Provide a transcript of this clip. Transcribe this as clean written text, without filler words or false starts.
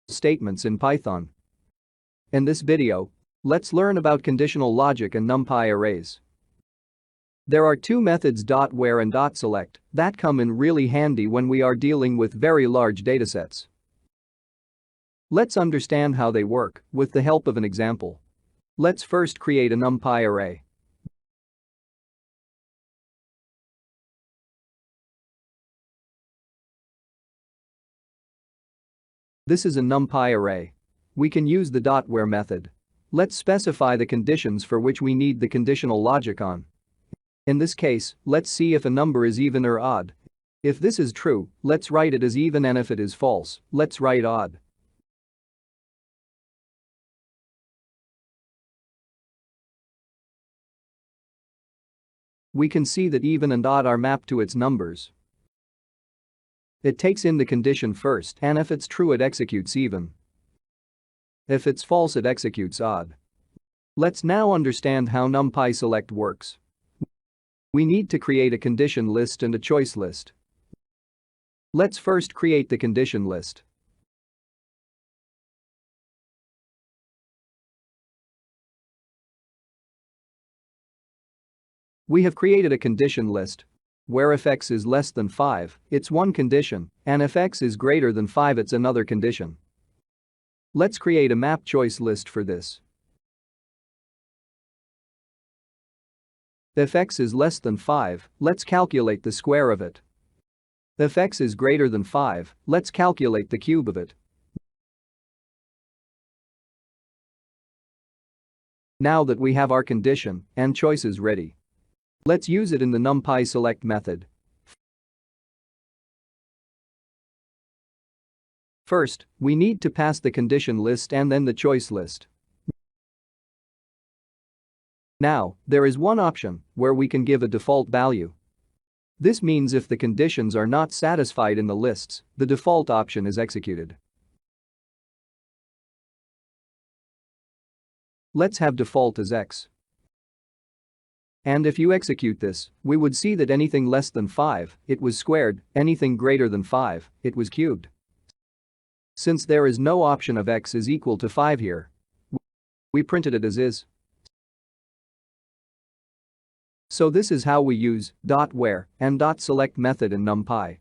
statements in Python. In this video, let's learn about conditional logic and NumPy arrays. There are two methods .where and .select that come in really handy when we are dealing with very large datasets. Let's understand how they work with the help of an example. Let's first create a NumPy array. This is a NumPy array. We can use the .where method. Let's specify the conditions for which we need the conditional logic on. In this case, let's see if a number is even or odd. If this is true, let's write it as even, and if it is false, let's write odd. We can see that even and odd are mapped to its numbers. It takes in the condition first, and if it's true it executes even. If it's false it executes odd. Let's now understand how NumPy select works. We need to create a condition list and a choice list. Let's first create the condition list. We have created a condition list where if x is less than 5, it's one condition, and if x is greater than 5 it's another condition. Let's create a map choice list for this. If x is less than 5, let's calculate the square of it. If x is greater than 5, let's calculate the cube of it. Now that we have our condition and choices ready, let's use it in the NumPy select method. First, we need to pass the condition list and then the choice list. Now, there is one option where we can give a default value. This means if the conditions are not satisfied in the lists, the default option is executed. Let's have default as x. And if you execute this, we would see that anything less than 5, it was squared, anything greater than 5, it was cubed. Since there is no option of x is equal to 5 here, we printed it as is. So this is how we use .where and .select method in NumPy.